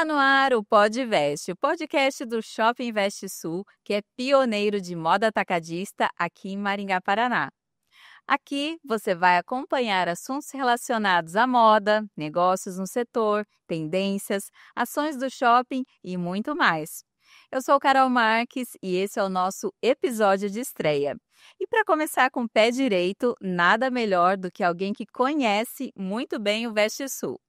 Tá no ar o Podvest, o podcast do Shopping Invest Sul, que é pioneiro de moda atacadista aqui em Maringá, Paraná. Aqui você vai acompanhar assuntos relacionados à moda, negócios no setor, tendências, ações do shopping e muito mais. Eu sou Carol Marques e esse é o nosso episódio de estreia. E para começar com o pé direito, nada melhor do que alguém que conhece muito bem o Veste Sul.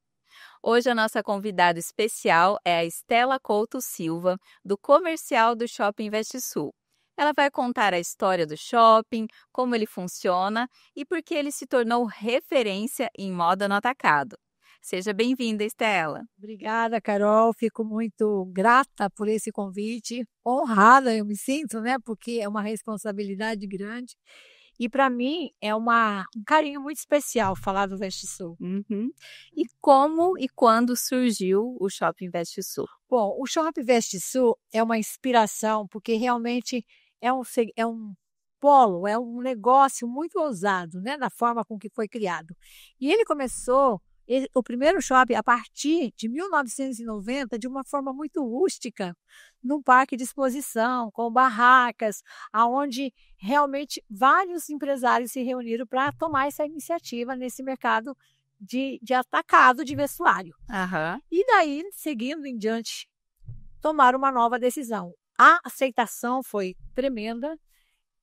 Hoje a nossa convidada especial é a Estela Couto Silva, do comercial do Shopping Invest Sul. Ela vai contar a história do shopping, como ele funciona e por que ele se tornou referência em moda no atacado. Seja bem-vinda, Estela. Obrigada, Carol. Fico muito grata por esse convite. Honrada eu me sinto, né? Porque é uma responsabilidade grande. E para mim é um carinho muito especial falar do Veste Sul. E como e quando surgiu o Shopping Invest Sul? Bom, o Shopping Veste Sul é uma inspiração, porque realmente é um polo, é um negócio muito ousado, né? Da forma com que foi criado. E ele começou, o primeiro shopping, a partir de 1990, de uma forma muito rústica, num parque de exposição, com barracas, aonde realmente vários empresários se reuniram para tomar essa iniciativa nesse mercado de atacado de vestuário. E daí, seguindo em diante, tomaram uma nova decisão. A aceitação foi tremenda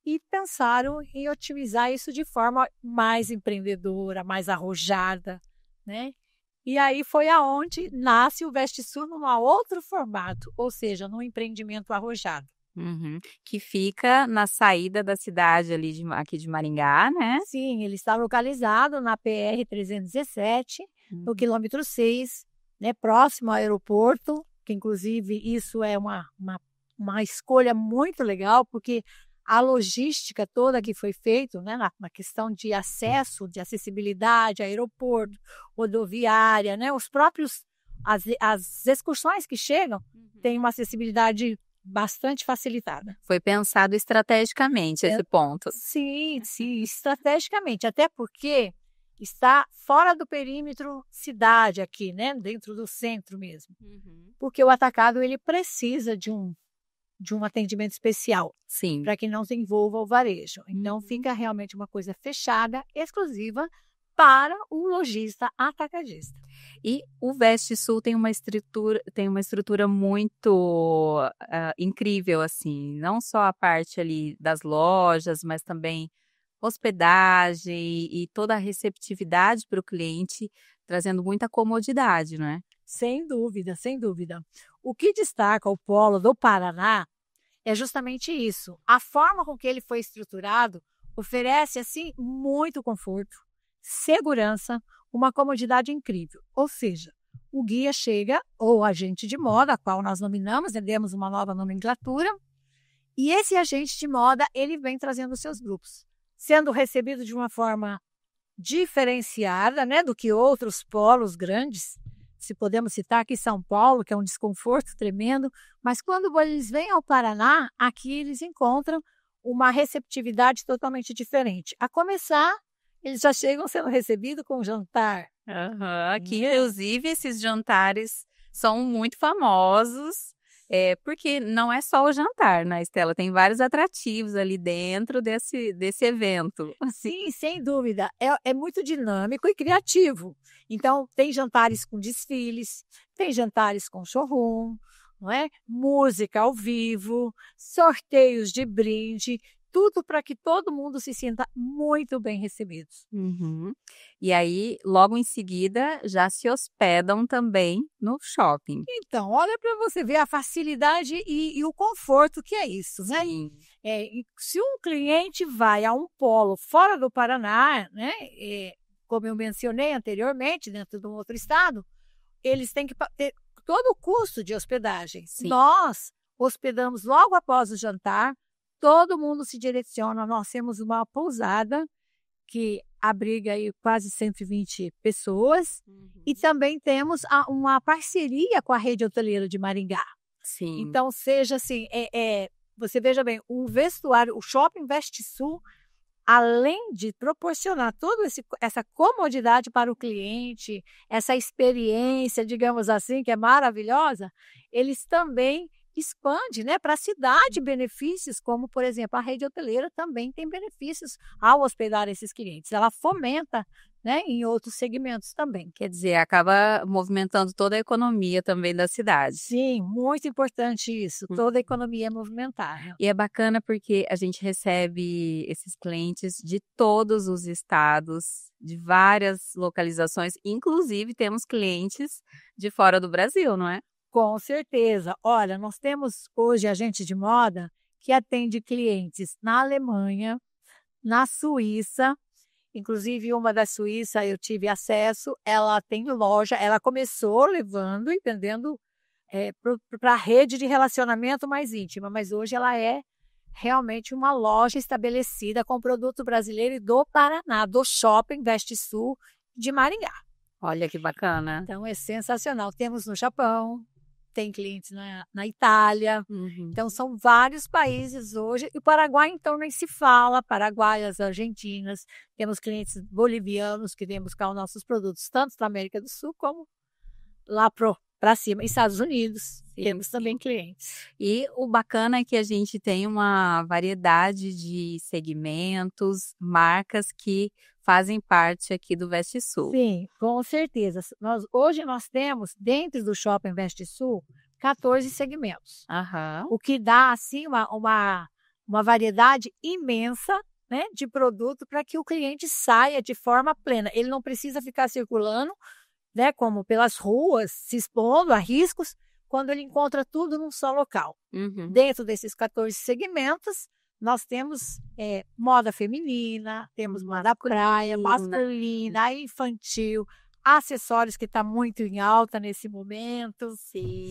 e pensaram em otimizar isso de forma mais empreendedora, mais arrojada, né? E aí foi aonde nasce o Veste Sul num outro formato, ou seja, num empreendimento arrojado. Que fica na saída da cidade ali aqui de Maringá, né? Sim, ele está localizado na PR-317, no quilômetro 6, né, próximo ao aeroporto, que inclusive isso é uma escolha muito legal, porque a logística toda que foi feita, né, na questão de acesso, de acessibilidade, aeroporto, rodoviária, né, as excursões que chegam têm uma acessibilidade bastante facilitada. Foi pensado estrategicamente esse ponto. Sim, estrategicamente, até porque está fora do perímetro cidade aqui, né, dentro do centro mesmo. Porque o atacado ele precisa de um atendimento especial, para que não se envolva o varejo. Então, fica realmente uma coisa fechada, exclusiva para o lojista atacadista. E o Veste Sul tem uma estrutura muito incrível, assim, não só a parte ali das lojas, mas também hospedagem e toda a receptividade para o cliente, trazendo muita comodidade, não é? Sem dúvida, sem dúvida. O que destaca o polo do Paraná é justamente isso. A forma com que ele foi estruturado oferece, assim, muito conforto, segurança, uma comodidade incrível. Ou seja, o guia chega, ou agente de moda, a qual nós nominamos, demos uma nova nomenclatura, e esse agente de moda, ele vem trazendo os seus grupos, sendo recebido de uma forma diferenciada, né, do que outros polos grandes. Se podemos citar aqui São Paulo, que é um desconforto tremendo, mas quando eles vêm ao Paraná, aqui eles encontram uma receptividade totalmente diferente. A começar, eles já chegam sendo recebidos com jantar. Aqui, inclusive, esses jantares são muito famosos, porque não é só o jantar, né, Estela? Tem vários atrativos ali dentro desse evento. Sim, sem dúvida. É muito dinâmico e criativo. Então, tem jantares com desfiles, tem jantares com showroom, não é? Música ao vivo, sorteios de brinde, tudo para que todo mundo se sinta muito bem recebidos. E aí, logo em seguida, já se hospedam também no shopping. Então, olha para você ver a facilidade e o conforto que é isso, né? Se um cliente vai a um polo fora do Paraná, né, como eu mencionei anteriormente, dentro de um outro estado, eles têm que ter todo o custo de hospedagem. Nós hospedamos logo após o jantar, todo mundo se direciona, nós temos uma pousada que abriga aí quase 120 pessoas e também temos uma parceria com a rede hoteleira de Maringá. Então, seja assim, você veja bem, o vestuário, o Shopping Veste Sul além de proporcionar toda essa comodidade para o cliente, essa experiência, digamos assim, que é maravilhosa, eles também expandem, né, para a cidade benefícios, como, por exemplo, a rede hoteleira também tem benefícios ao hospedar esses clientes. Ela fomenta, né, em outros segmentos também. Quer dizer, acaba movimentando toda a economia também da cidade. Sim, muito importante isso. Toda a economia é movimentada. E é bacana porque a gente recebe esses clientes de todos os estados, de várias localizações, inclusive temos clientes de fora do Brasil, não é? Com certeza. Olha, nós temos hoje agentes de moda que atende clientes na Alemanha, na Suíça. Inclusive, uma da Suíça eu tive acesso, ela tem loja, ela começou levando e vendendo para a rede de relacionamento mais íntima, mas hoje ela é realmente uma loja estabelecida com produto brasileiro e do Paraná, do Shopping Veste Sul de Maringá. Olha que bacana. Então é sensacional. Temos no Japão, tem clientes na Itália. Então são vários países hoje. E o Paraguai, então, nem se fala. Paraguaias, argentinas. Temos clientes bolivianos que vêm buscar os nossos produtos, tanto da América do Sul como lá para cima. Estados Unidos, temos também clientes. E o bacana é que a gente tem uma variedade de segmentos, marcas que fazem parte aqui do Veste Sul. Sim, com certeza. Hoje nós temos, dentro do Shopping Veste Sul, 14 segmentos. O que dá, assim, uma variedade imensa, né, de produto para que o cliente saia de forma plena. Ele não precisa ficar circulando, né, como pelas ruas, se expondo a riscos, quando ele encontra tudo num só local. Dentro desses 14 segmentos, nós temos moda feminina, temos moda praia, masculina, infantil, acessórios que está muito em alta nesse momento,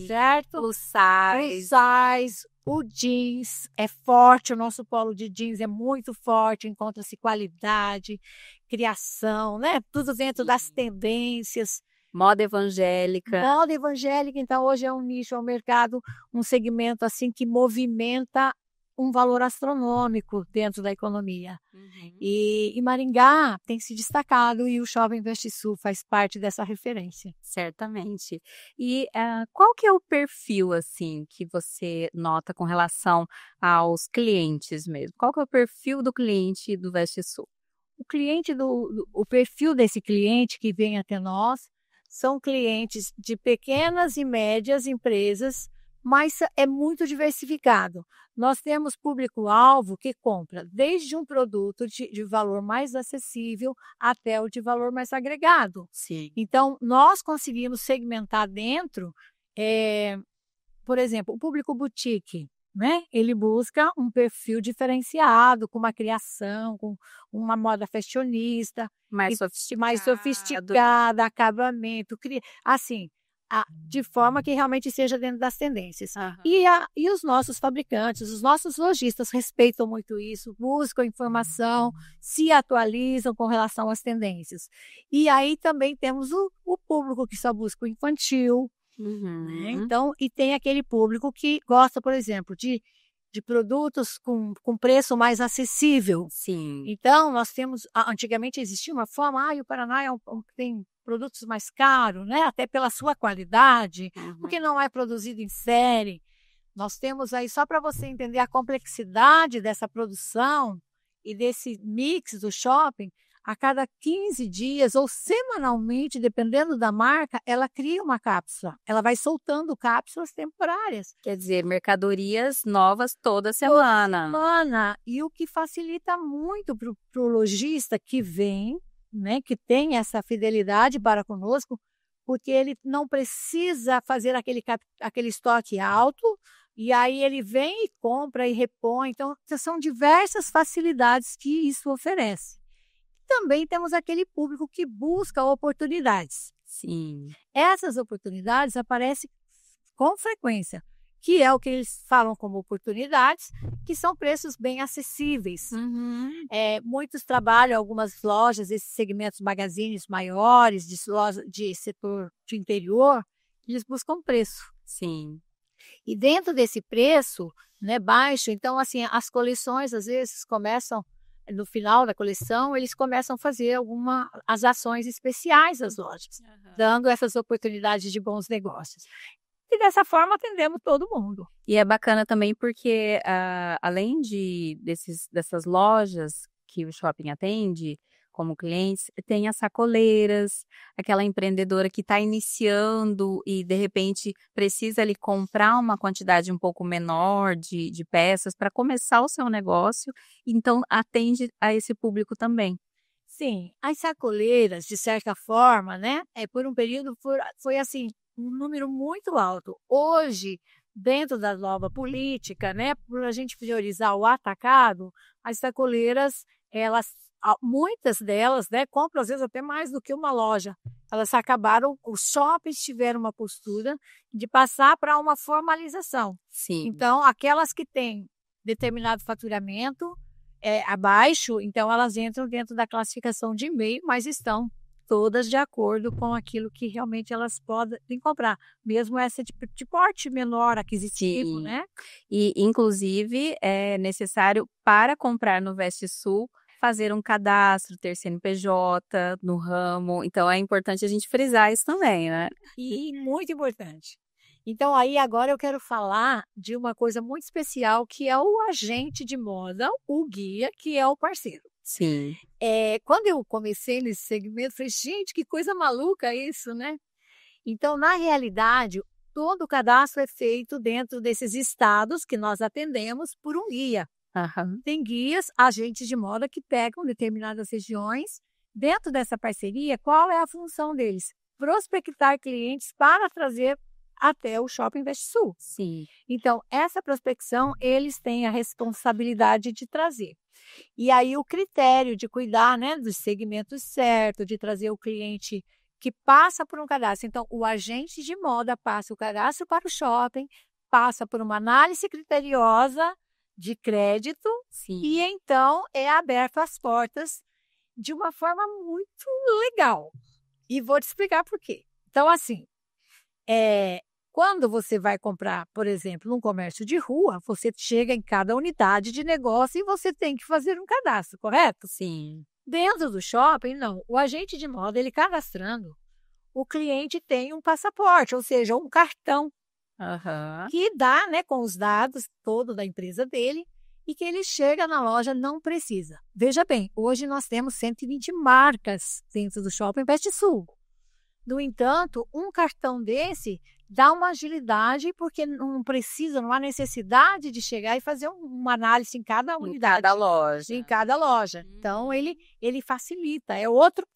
certo? Plus size. O jeans é forte, o nosso polo de jeans é muito forte, encontra-se qualidade, criação, né? Tudo dentro das tendências. Moda evangélica. Moda evangélica, então hoje é um nicho, é um mercado, um segmento assim que movimenta um valor astronômico dentro da economia. E Maringá tem se destacado e o Shopping Veste Sul faz parte dessa referência. Certamente. E qual que é o perfil assim que você nota com relação aos clientes mesmo? Qual que é o perfil do cliente do Veste Sul? O perfil desse cliente que vem até nós são clientes de pequenas e médias empresas, mas é muito diversificado. Nós temos público-alvo que compra desde um produto de valor mais acessível até o de valor mais agregado. Então, nós conseguimos segmentar dentro, por exemplo, o público boutique, né? Ele busca um perfil diferenciado, com uma criação, com uma moda fashionista, mais sofisticada, acabamento, assim, de forma que realmente seja dentro das tendências. E os nossos fabricantes, os nossos lojistas respeitam muito isso, buscam informação, se atualizam com relação às tendências. E aí também temos o público que só busca o infantil, né? Então, e tem aquele público que gosta, por exemplo, de produtos com preço mais acessível. Então, nós temos, antigamente existia uma forma, o Paraná tem produtos mais caros, né? Até pela sua qualidade, porque não é produzido em série. Nós temos aí, só para você entender a complexidade dessa produção e desse mix do shopping, a cada 15 dias ou semanalmente, dependendo da marca, ela cria uma cápsula. Ela vai soltando cápsulas temporárias. Quer dizer, mercadorias novas toda semana. E o que facilita muito para o lojista que vem, né, que tem essa fidelidade para conosco, porque ele não precisa fazer aquele estoque alto, e aí ele vem e compra e repõe. Então, são diversas facilidades que isso oferece. Também temos aquele público que busca oportunidades. Essas oportunidades aparecem com frequência, que é o que eles falam como oportunidades, que são preços bem acessíveis. Muitos trabalham, algumas lojas, esses segmentos magazines maiores, de setor de interior, eles buscam preço. E dentro desse preço, né, baixo, então assim, as coleções às vezes começam no final da coleção, eles começam a fazer as ações especiais das lojas, dando essas oportunidades de bons negócios. E dessa forma atendemos todo mundo. E é bacana também porque, além dessas lojas que o shopping atende como clientes, tem as sacoleiras, aquela empreendedora que está iniciando e de repente precisa ali comprar uma quantidade um pouco menor de peças para começar o seu negócio, então atende a esse público também. Sim, as sacoleiras, de certa forma, né, por um período foi assim, um número muito alto. Hoje, dentro da nova política, né, por a gente priorizar o atacado, as sacoleiras, muitas delas, né, compram às vezes até mais do que uma loja. Elas acabaram, os shoppings tiveram uma postura de passar para uma formalização. Sim. Então, aquelas que têm determinado faturamento abaixo, então elas entram dentro da classificação de meio, mas estão todas de acordo com aquilo que realmente elas podem comprar, mesmo essa de porte menor aquisitivo, Sim. né? E, inclusive, é necessário, para comprar no VestiSul, fazer um cadastro, ter CNPJ no ramo. Então, é importante a gente frisar isso também, né? E muito importante. Então, aí agora eu quero falar de uma coisa muito especial, que é o agente de moda, o guia, que é o parceiro. Sim. Quando eu comecei nesse segmento, eu falei, gente, que coisa maluca isso, né? Então, na realidade, todo o cadastro é feito dentro desses estados que nós atendemos por um guia. Aham. Tem guias, agentes de moda que pegam determinadas regiões. Dentro dessa parceria, qual é a função deles? Prospectar clientes para trazer até o Shopping VestiSul. Sim. Então, essa prospecção, eles têm a responsabilidade de trazer. E aí o critério de cuidar, né, dos segmentos certos, de trazer o cliente que passa por um cadastro. Então, o agente de moda passa o cadastro para o shopping, passa por uma análise criteriosa de crédito. Sim. E então é aberto as portas de uma forma muito legal. E vou te explicar por quê. Então, assim, quando você vai comprar, por exemplo, num comércio de rua, você chega em cada unidade de negócio e você tem que fazer um cadastro, correto? Sim. Dentro do shopping, não. O agente de moda, ele cadastrando, o cliente tem um passaporte, ou seja, um cartão Aham. que dá, né, com os dados todo da empresa dele e que ele chega na loja, não precisa. Veja bem, hoje nós temos 120 marcas dentro do Shopping VestiSul. No entanto, um cartão desse dá uma agilidade porque não precisa, não há necessidade de chegar e fazer uma análise em cada unidade. Em cada loja. Em cada loja. Então, ele facilita. É outro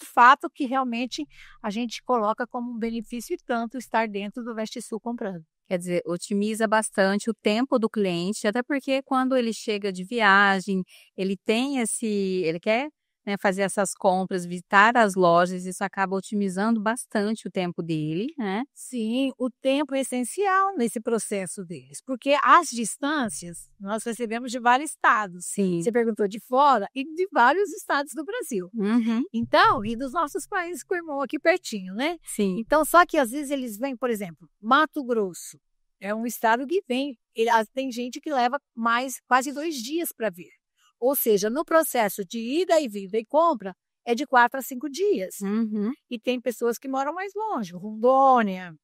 fato que realmente a gente coloca como um benefício e tanto estar dentro do VestiSul comprando. Quer dizer, otimiza bastante o tempo do cliente, até porque quando ele chega de viagem, ele quer, né, fazer essas compras, visitar as lojas, isso acaba otimizando bastante o tempo dele, né? Sim, o tempo é essencial nesse processo deles, porque as distâncias nós recebemos de vários estados. Sim. Você perguntou de fora e de vários estados do Brasil. Uhum. Então, e dos nossos países com o irmão aqui pertinho, né? Sim. Então, só que às vezes eles vêm, por exemplo, Mato Grosso. É um estado que tem gente que leva quase 2 dias para vir. Ou seja, no processo de ida e vinda e compra, é de 4 a 5 dias. Uhum. E tem pessoas que moram mais longe, Rondônia.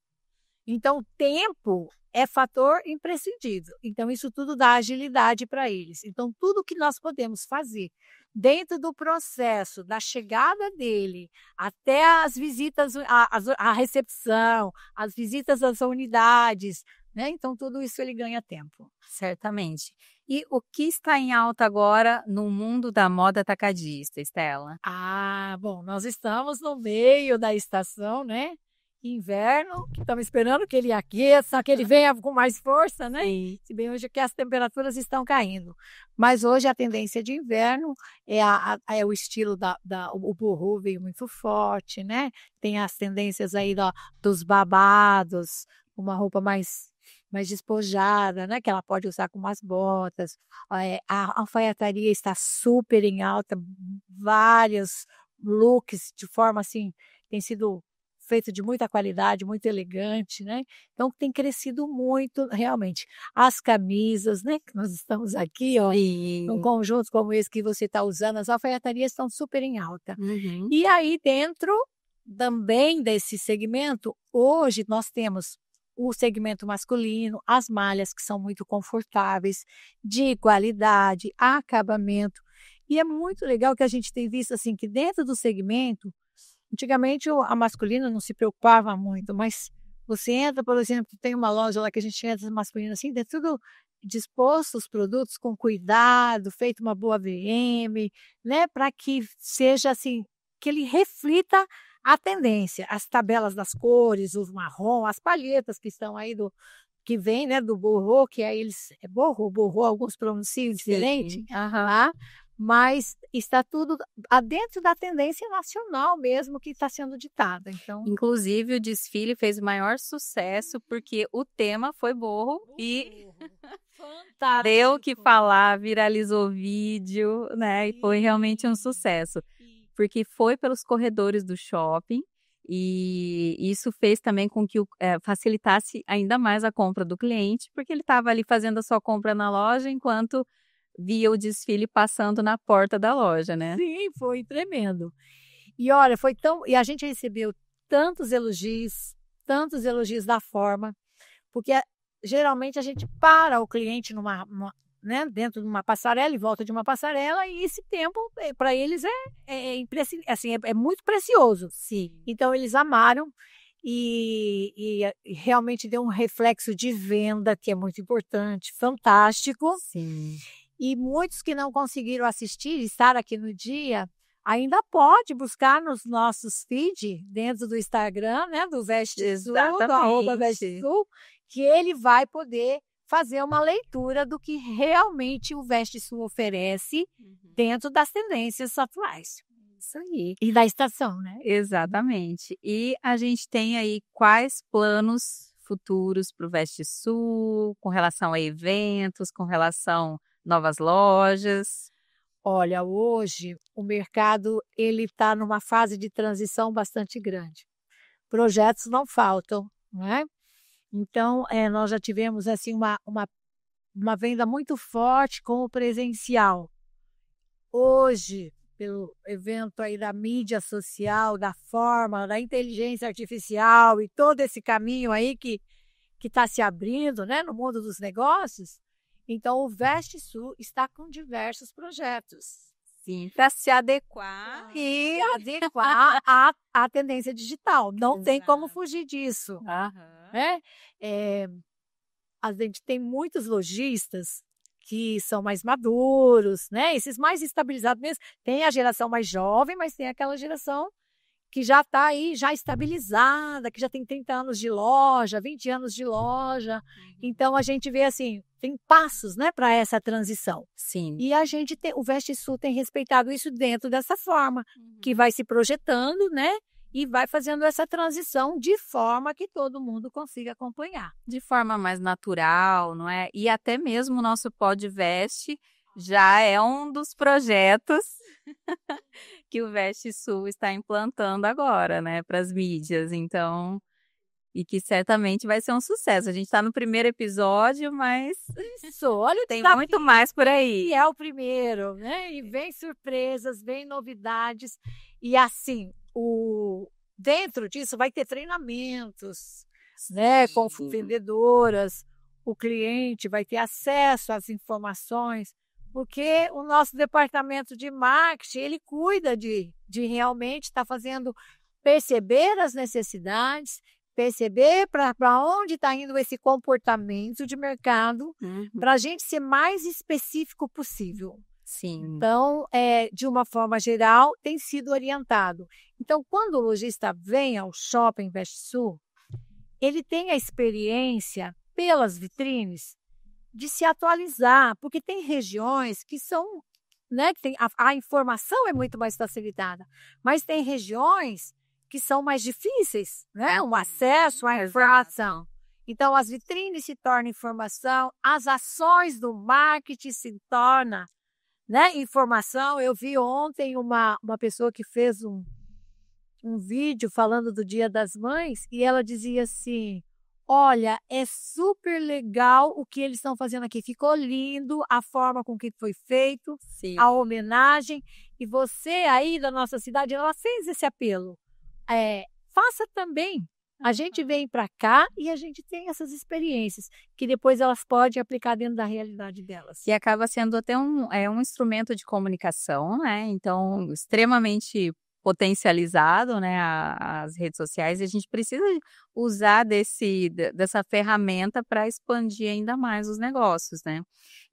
Então, o tempo é fator imprescindível. Então, isso tudo dá agilidade para eles. Então, tudo que nós podemos fazer dentro do processo, da chegada dele, até as visitas, a recepção, as visitas às unidades, né? Então, tudo isso ele ganha tempo. Certamente. E o que está em alta agora no mundo da moda atacadista, Estela? Bom, nós estamos no meio da estação, né? Inverno, que estamos esperando que ele aqueça, que ele venha com mais força, né? Sim. Se bem hoje que as temperaturas estão caindo. Mas hoje a tendência de inverno é o estilo o boho veio muito forte, né? Tem as tendências aí dos babados, uma roupa mais despojada, né? Que ela pode usar com umas botas. A alfaiataria está super em alta, vários looks de forma assim, tem sido feito de muita qualidade, muito elegante, né? Então tem crescido muito, realmente. As camisas, né? Que nós estamos aqui, ó, num conjunto como esse que você está usando, as alfaiatarias estão super em alta. Uhum. E aí dentro também desse segmento, hoje nós temos o segmento masculino, as malhas que são muito confortáveis, de qualidade, acabamento. E é muito legal que a gente tem visto assim que dentro do segmento, antigamente a masculina não se preocupava muito, mas você entra, por exemplo, tem uma loja lá que a gente entra masculina assim, é tudo disposto os produtos com cuidado, feito uma boa VM, né, para que seja assim, que ele reflita a tendência, as tabelas das cores, os marrom, as palhetas que estão aí que vem, né, do borro, que aí eles borro, alguns pronunciam diferente, tá? Mas está tudo dentro da tendência nacional mesmo que está sendo ditada. Então, inclusive o desfile fez o maior sucesso porque o tema foi borro e deu o que falar, viralizou vídeo, né? E foi realmente um sucesso. Porque foi pelos corredores do shopping e isso fez também com que facilitasse ainda mais a compra do cliente, porque ele estava ali fazendo a sua compra na loja enquanto via o desfile passando na porta da loja, né? Sim, foi tremendo. E olha, e a gente recebeu tantos elogios da forma, porque geralmente a gente para o cliente né, dentro de uma passarela e volta de uma passarela, e esse tempo para eles é muito precioso. Sim. Então eles amaram e realmente deu um reflexo de venda que é muito importante, fantástico. Sim. E muitos que não conseguiram assistir, estar aqui no dia, ainda pode buscar nos nossos feed dentro do Instagram, né, do Veste Sul, do @Veste Sul, que ele vai poder fazer uma leitura do que realmente o Veste Sul oferece dentro das tendências atuais. Isso aí. E da estação, né? Exatamente. E a gente tem aí quais planos futuros para o Veste Sul, com relação a eventos, com relação a novas lojas? Olha, hoje o mercado ele está numa fase de transição bastante grande. Projetos não faltam, não é? Então, nós já tivemos assim uma venda muito forte com o presencial. Hoje, pelo evento aí da mídia social, da forma, da inteligência artificial e todo esse caminho aí que está se abrindo, né, no mundo dos negócios, então o Veste Sul está com diversos projetos. Sim, para se adequar e adequar à tendência digital. Não tem como fugir disso. Né? A gente tem muitos lojistas que são mais maduros, né? Esses mais estabilizados mesmo. Tem a geração mais jovem, mas tem aquela geração que já está aí, já estabilizada, que já tem 30 anos de loja, 20 anos de loja. Então, a gente vê assim, tem passos, né, para essa transição. Sim. E o Veste Sul tem respeitado isso dentro dessa forma, que vai se projetando, né, e vai fazendo essa transição de forma que todo mundo consiga acompanhar. De forma mais natural, não é? E até mesmo o nosso Podvest já é um dos projetos que o Veste Sul está implantando agora, né, para as mídias. Então, e que certamente vai ser um sucesso. A gente está no primeiro episódio, mas olha, tem muito mais por aí. E é o primeiro, né? E vem surpresas, vem novidades. E assim, dentro disso vai ter treinamentos, né, com vendedoras. O cliente vai ter acesso às informações. Porque o nosso departamento de marketing, ele cuida de realmente estar fazendo perceber as necessidades, perceber para onde está indo esse comportamento de mercado, para a gente ser mais específico possível. Sim. Então, de uma forma geral, tem sido orientado. Então, quando o lojista vem ao Shopping Veste Sul, ele tem a experiência pelas vitrines de se atualizar, porque tem regiões que são, né, que a informação é muito mais facilitada, mas tem regiões que são mais difíceis, né, o acesso à informação. Então, as vitrines se tornam informação, as ações do marketing se tornam, né, informação. Eu vi ontem uma pessoa que fez um vídeo falando do Dia das Mães e ela dizia assim: olha, é super legal o que eles estão fazendo aqui. Ficou lindo a forma com que foi feito, Sim. a homenagem. E você aí da nossa cidade, ela fez esse apelo. Faça também. A gente vem para cá e a gente tem essas experiências que depois elas podem aplicar dentro da realidade delas. E acaba sendo até um instrumento de comunicação, né? Então, extremamente potencializado, né? As redes sociais, e a gente precisa usar dessa ferramenta para expandir ainda mais os negócios, né?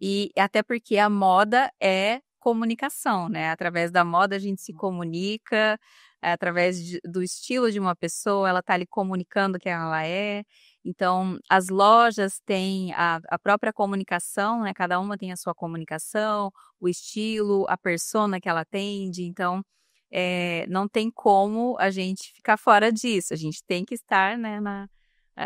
E até porque a moda é comunicação, né? Através da moda a gente se comunica, através do estilo de uma pessoa, ela está ali comunicando quem ela é. Então, as lojas têm a própria comunicação, né? Cada uma tem a sua comunicação, o estilo, a persona que ela atende. Então, não tem como a gente ficar fora disso. A gente tem que estar, né,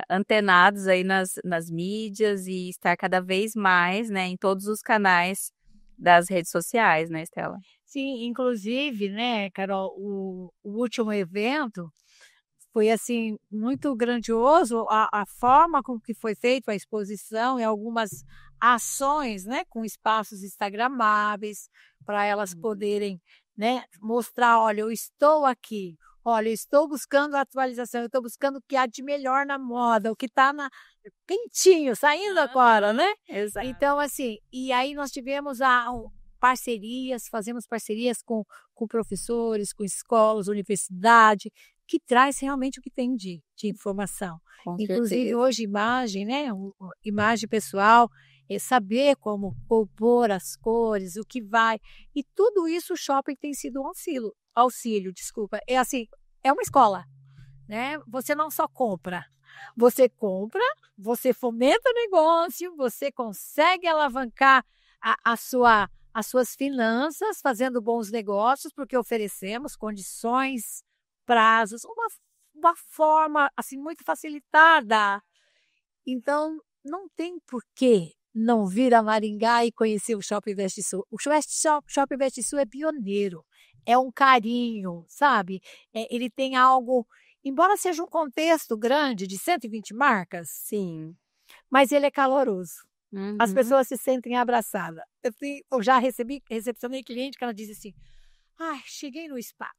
antenados aí nas mídias e estar cada vez mais, né, em todos os canais das redes sociais, né, Estela? Sim, inclusive, né, Carol, o último evento foi, assim, muito grandioso a forma com que foi feito a exposição e algumas ações, né, com espaços instagramáveis, para elas poderem, né, mostrar: "Olha, eu estou aqui. Olha, eu estou buscando atualização, eu estou buscando o que há de melhor na moda, o que está quentinho, saindo agora", né. Exato. Então, assim, e aí nós tivemos fazemos parcerias com professores, com escolas, universidade, que traz realmente o que tem de informação. Com Inclusive certeza. hoje imagem, né, imagem pessoal, saber como compor as cores, o que vai, e tudo isso o shopping tem sido um auxílio, desculpa. É assim, é uma escola, né, você não só compra, você fomenta o negócio, você consegue alavancar as suas finanças fazendo bons negócios, porque oferecemos condições, prazos, uma forma, assim, muito facilitada. Então, não tem por que não vir a Maringá e conhecer o Shopping InvestSul. O Shopping InvestSul é pioneiro, é um carinho, sabe? Ele tem algo, embora seja um contexto grande de 120 marcas, Sim. mas ele é caloroso. As Uhum. pessoas se sentem abraçadas. Eu já recepcionei cliente que ela diz assim: "Ai, cheguei no spa".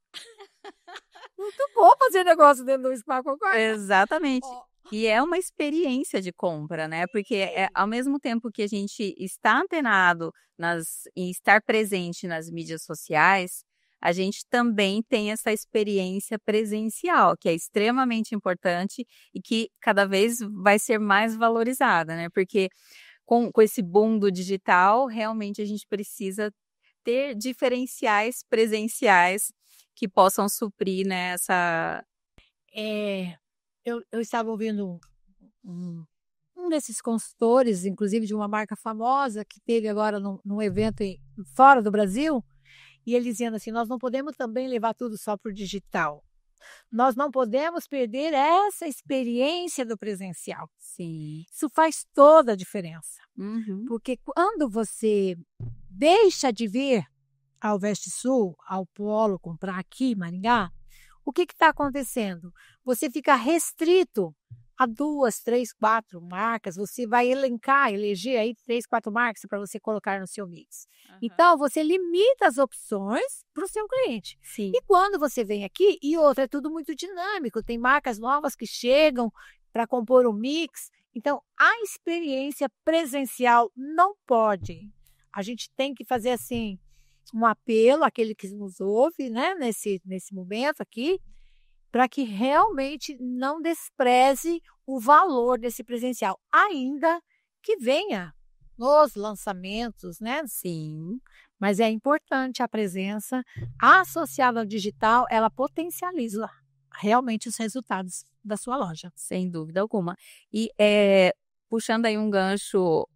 Muito bom fazer negócio dentro do spa, concorda? Exatamente. Ó, E é uma experiência de compra, né, porque, ao mesmo tempo que a gente está antenado e estar presente nas mídias sociais, a gente também tem essa experiência presencial, que é extremamente importante e que cada vez vai ser mais valorizada, né, porque com esse boom do digital, realmente a gente precisa ter diferenciais presenciais que possam suprir, né, essa. eh, eu estava ouvindo um um desses consultores, inclusive de uma marca famosa que teve agora num evento fora do Brasil, e ele dizendo assim: "Nós não podemos também levar tudo só para o digital. Nós não podemos perder essa experiência do presencial". Sim. Isso faz toda a diferença, Uhum. porque quando você deixa de vir ao Veste Sul, ao Polo, comprar aqui em Maringá, o que está acontecendo? Você fica restrito a 2, 3, 4 marcas, você vai eleger aí 3, 4 marcas para você colocar no seu mix. Aham. Então, você limita as opções para o seu cliente. Sim. E quando você vem aqui, e outra, é tudo muito dinâmico, tem marcas novas que chegam para compor o mix. Então, a experiência presencial não pode. A gente tem que fazer assim um apelo àquele que nos ouve, né, nesse momento aqui, para que realmente não despreze o valor desse presencial, ainda que venha nos lançamentos, né, Sim, mas é importante a presença associada ao digital, ela potencializa realmente os resultados da sua loja. sem dúvida alguma. E, puxando aí um gancho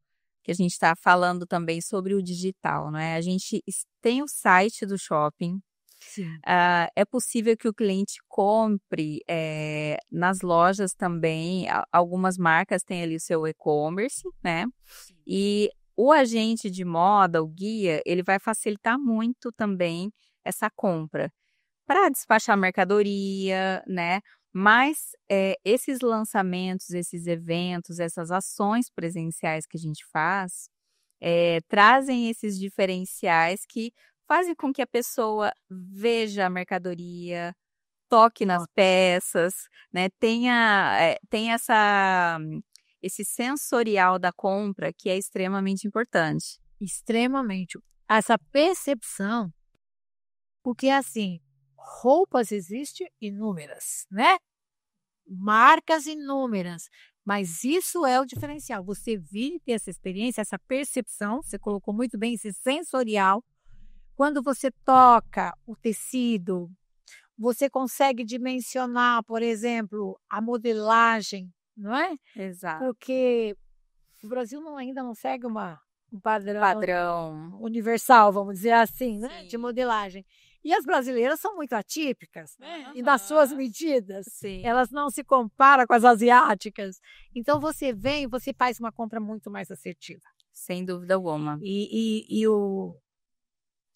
que a gente está falando também sobre o digital, não é, a gente tem o site do shopping. Sim. É possível que o cliente compre, nas lojas também, algumas marcas têm ali o seu e-commerce, né, e o agente de moda, o guia, ele vai facilitar muito também essa compra. para despachar mercadoria, né? Mas esses lançamentos, esses eventos, essas ações presenciais que a gente faz, trazem esses diferenciais que fazem com que a pessoa veja a mercadoria, toque nas peças, né? Tenha esse sensorial da compra que é extremamente importante. Extremamente. Essa percepção, porque assim, roupas existem inúmeras, né? Marcas inúmeras, mas isso é o diferencial. Você vir e ter essa experiência, essa percepção, você colocou muito bem esse sensorial. Quando você toca o tecido, você consegue dimensionar, por exemplo, a modelagem, não é? Exato. Porque o Brasil ainda não segue um Padrão. universal, vamos dizer assim, né? Sim. De modelagem. E as brasileiras são muito atípicas, né? E Aham. nas suas medidas. Sim. Elas não se comparam com as asiáticas. Então você vem e você faz uma compra muito mais assertiva. Sem dúvida alguma.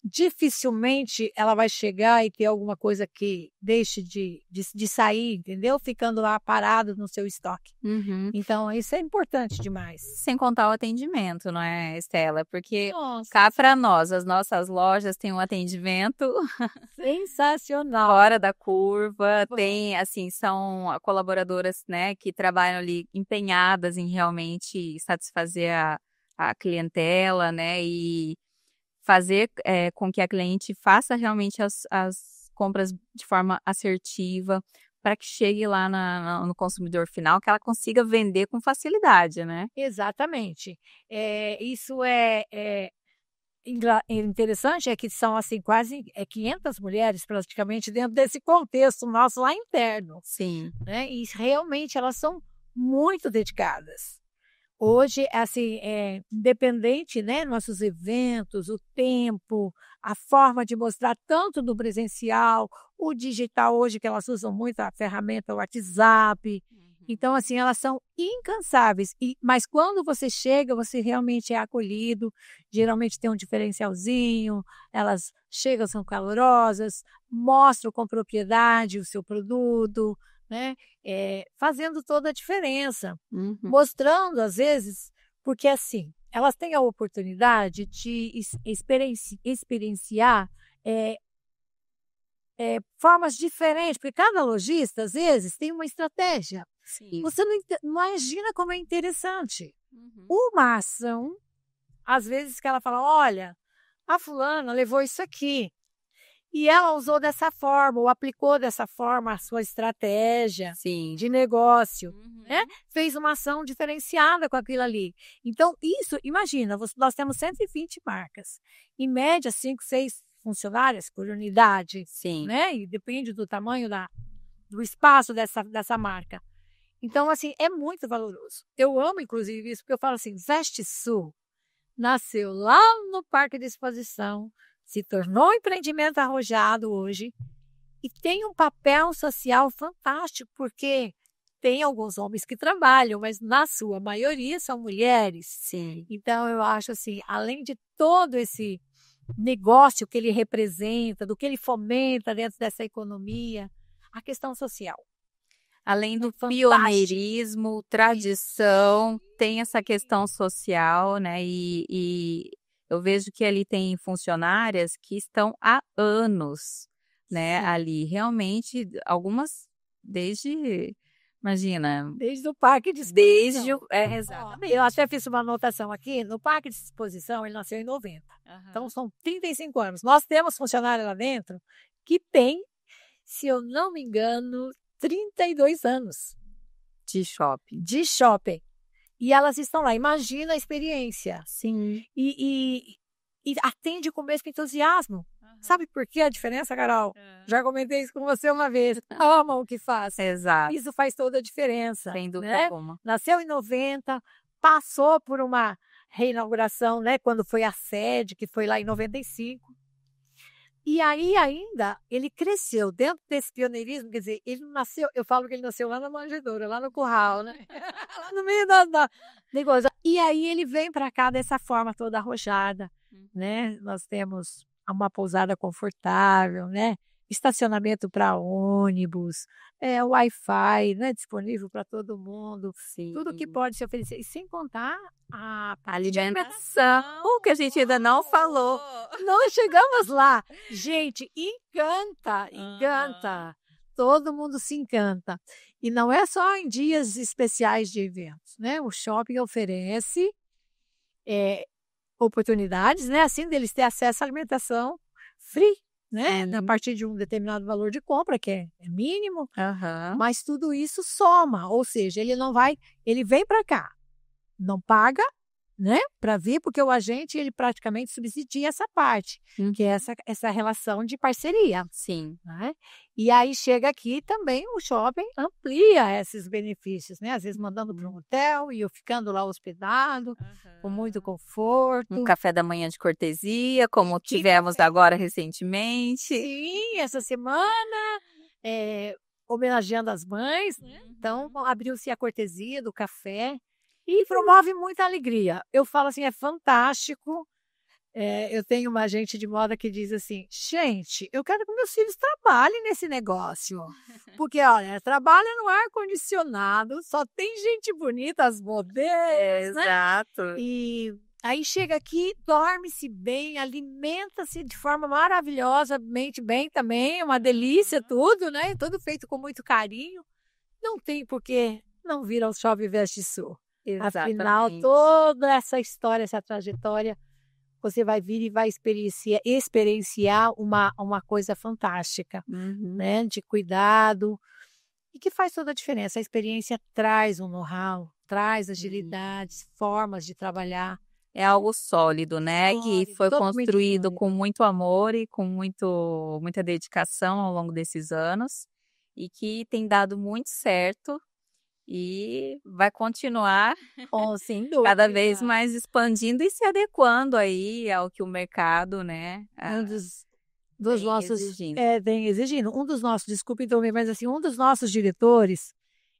Dificilmente ela vai chegar e ter alguma coisa que deixe de sair, entendeu? Ficando lá parado no seu estoque. Uhum. Então, isso é importante demais. Sem contar o atendimento, não é, Estela? Porque Nossa, cá para nós, as nossas lojas têm um atendimento sensacional. fora da curva, tem, assim, são colaboradoras, né, que trabalham ali empenhadas em realmente satisfazer a clientela, né, e fazer com que a cliente faça realmente as compras de forma assertiva, para que chegue lá no consumidor final, que ela consiga vender com facilidade, né? Exatamente. Isso é interessante, é que são assim quase 500 mulheres praticamente dentro desse contexto nosso lá interno, Sim. né? E realmente elas são muito dedicadas. Hoje, assim, independente, né, nossos eventos, o tempo, a forma de mostrar tanto no presencial, o digital hoje que elas usam muito a ferramenta WhatsApp. Então, assim, elas são incansáveis. Mas quando você chega, você realmente é acolhido, geralmente tem um diferencialzinho, elas chegam, são calorosas, mostram com propriedade o seu produto, né? Fazendo toda a diferença, mostrando às vezes, porque assim, elas têm a oportunidade de experienciar formas diferentes, porque cada lojista às vezes tem uma estratégia. Sim. Você não imagina como é interessante. Uma ação, às vezes que ela fala, olha, a fulana levou isso aqui, e ela usou dessa forma, ou aplicou dessa forma a sua estratégia Sim. de negócio, né? Fez uma ação diferenciada com aquilo ali. Então, isso, imagina, nós temos 120 marcas. Em média, 5, 6 funcionárias por unidade. Sim. Né? E depende do tamanho do espaço dessa marca. Então, assim, é muito valoroso. Eu amo, inclusive, isso, porque eu falo assim, Veste Sul nasceu lá no Parque de Exposição, se tornou um empreendimento arrojado hoje e tem um papel social fantástico, porque tem alguns homens que trabalham, mas na sua maioria são mulheres. Sim. Então, eu acho assim, além de todo esse negócio que ele representa, do que ele fomenta dentro dessa economia, a questão social. Além do pioneirismo, tradição, tem essa questão social, né? E eu vejo que ali tem funcionárias que estão há anos, né? Sim. Ali, realmente, algumas imagina. Desde o Parque de Exposição. Exatamente. Eu até fiz uma anotação aqui, no Parque de Exposição ele nasceu em 90. Então são 35 anos. Nós temos funcionário lá dentro que tem, se eu não me engano, 32 anos. De shopping. De shopping. E elas estão lá. Imagina a experiência. Sim. E atende com o mesmo entusiasmo. Sabe por que a diferença, Carol? Já comentei isso com você uma vez. Ama o que faz. Exato. Isso faz toda a diferença. Sem dúvida né? alguma. Nasceu em 90, passou por uma reinauguração, né? Quando foi a sede, que foi lá em 95. E aí ainda ele cresceu dentro desse pioneirismo, quer dizer, ele nasceu, eu falo que ele nasceu lá na manjedoura, lá no curral, né? Lá no meio da negócio. E aí ele vem para cá dessa forma toda arrojada, né? Nós temos uma pousada confortável, né? estacionamento para ônibus, Wi-Fi, né, disponível para todo mundo, tudo que Sim. pode se oferecer. E sem contar a parte de Alimentação, que a gente ainda não falou. Não chegamos lá. Gente, encanta, Aham. encanta. Todo mundo se encanta. E não é só em dias especiais de eventos, né? O shopping oferece oportunidades, né? Assim, deles ter acesso à alimentação free, né? A partir de um determinado valor de compra, que é mínimo, Aham. mas tudo isso soma, ou seja, ele vem para cá, não paga, né, para vir, porque o agente ele praticamente subsidia essa parte, que é essa relação de parceria, Sim. né? E aí chega aqui também o shopping amplia esses benefícios, né? Às vezes mandando para um hotel e eu ficando lá hospedado, com muito conforto. Um café da manhã de cortesia, como Que tivemos café. agora recentemente. Sim, essa semana, homenageando as mães, né? Então abriu-se a cortesia do café e promove muita alegria. Eu falo assim, é fantástico. Eu tenho uma agente de moda que diz assim: gente, eu quero que meus filhos trabalhem nesse negócio. Porque, olha, trabalha no ar-condicionado, só tem gente bonita, as modelos, né? Exato. E aí chega aqui, dorme-se bem, alimenta-se de forma maravilhosamente bem também, é uma delícia tudo, né? Tudo feito com muito carinho. Não tem por que não vir ao Shopping Veste Sul. Afinal, Exatamente. toda essa história, essa trajetória, você vai vir e vai experienciar uma coisa fantástica, né? De cuidado, e que faz toda a diferença. A experiência traz um know-how, traz agilidades, formas de trabalhar. É algo sólido, né? Que Sólido, foi totalmente construído sólido. com muito amor e com muita dedicação ao longo desses anos e que tem dado muito certo e vai continuar Oh, sem cada dúvida. vez mais expandindo e se adequando aí ao que o mercado, né, Um dos vem nossos exigindo. vem exigindo. Um dos nossos, desculpa interromper, mas assim, um dos nossos diretores,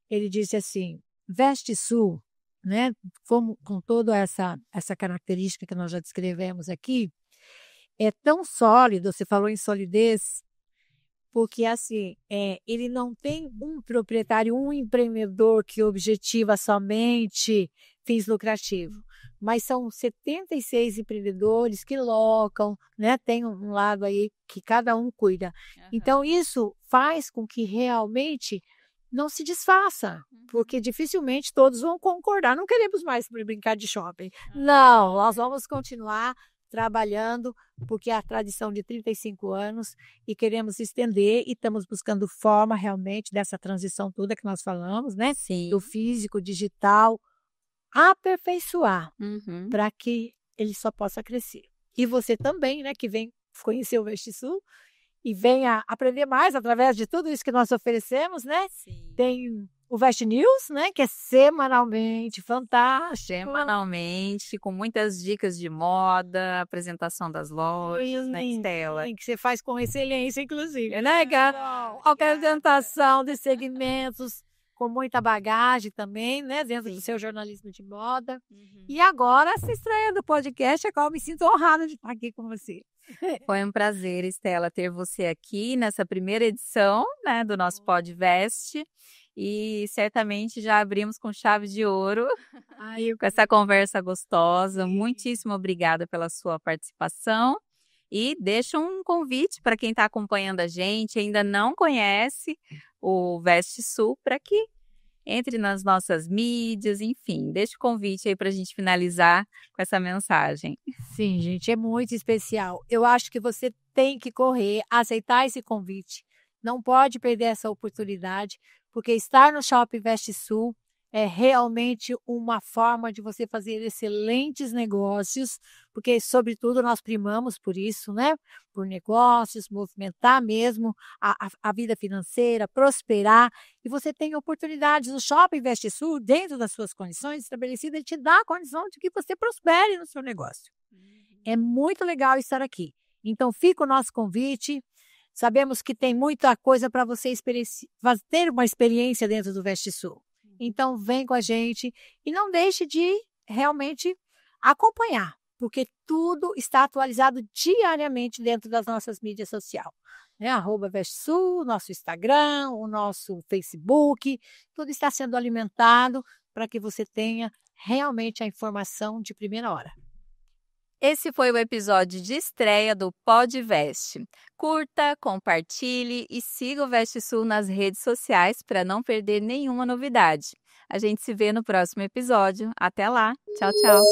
ele disse assim: Veste Sul, né, como com toda essa característica que nós já descrevemos aqui, é tão sólido, você falou em solidez, porque assim, ele não tem um proprietário, um empreendedor que objetiva somente fins lucrativos, mas são 76 empreendedores que locam, né? Tem um lado aí que cada um cuida. Então, isso faz com que realmente não se desfaça, porque dificilmente todos vão concordar. Não queremos mais brincar de shopping. Não, nós vamos continuar trabalhando, porque é a tradição de 35 anos e queremos estender e estamos buscando forma realmente dessa transição toda que nós falamos, né? Sim. Do físico, digital, aperfeiçoar Uhum. para que ele só possa crescer. E você também, né, que vem conhecer o Veste Sul e venha aprender mais através de tudo isso que nós oferecemos, né? Sim. Tem o Veste News, né, que é semanalmente fantástico. Semanalmente, com muitas dicas de moda, apresentação das lojas, né, Estela? Que você faz com excelência, inclusive, né, Carol? Apresentação de segmentos com muita bagagem também, né, dentro do seu jornalismo de moda. E agora, essa estreia do podcast, a qual eu me sinto honrada de estar aqui com você. Foi um prazer, Estela, ter você aqui nessa primeira edição, né, do nosso Podvest. E certamente já abrimos com chave de ouro com essa conversa gostosa. Muitíssimo obrigada pela sua participação. E deixo um convite para quem está acompanhando a gente, ainda não conhece o Veste Sul, para que entre nas nossas mídias, enfim. Deixa o convite aí para a gente finalizar com essa mensagem. Sim, gente, é muito especial. Eu acho que você tem que correr, aceitar esse convite. Não pode perder essa oportunidade, porque estar no Shopping Veste Sul é realmente uma forma de você fazer excelentes negócios, porque, sobretudo, nós primamos por isso, né? Por negócios, movimentar mesmo a vida financeira, prosperar. E você tem oportunidades no Shopping Veste Sul, dentro das suas condições estabelecidas, e te dá a condição de que você prospere no seu negócio. É muito legal estar aqui. Então, fica o nosso convite. Sabemos que tem muita coisa para você ter uma experiência dentro do Veste Sul. Então, vem com a gente e não deixe de realmente acompanhar, porque tudo está atualizado diariamente dentro das nossas mídias sociais. né? @VesteSul, nosso Instagram, o nosso Facebook, tudo está sendo alimentado para que você tenha realmente a informação de primeira hora. Esse foi o episódio de estreia do Pod Veste. Curta, compartilhe e siga o Veste Sul nas redes sociais para não perder nenhuma novidade. A gente se vê no próximo episódio. Até lá. Tchau, tchau.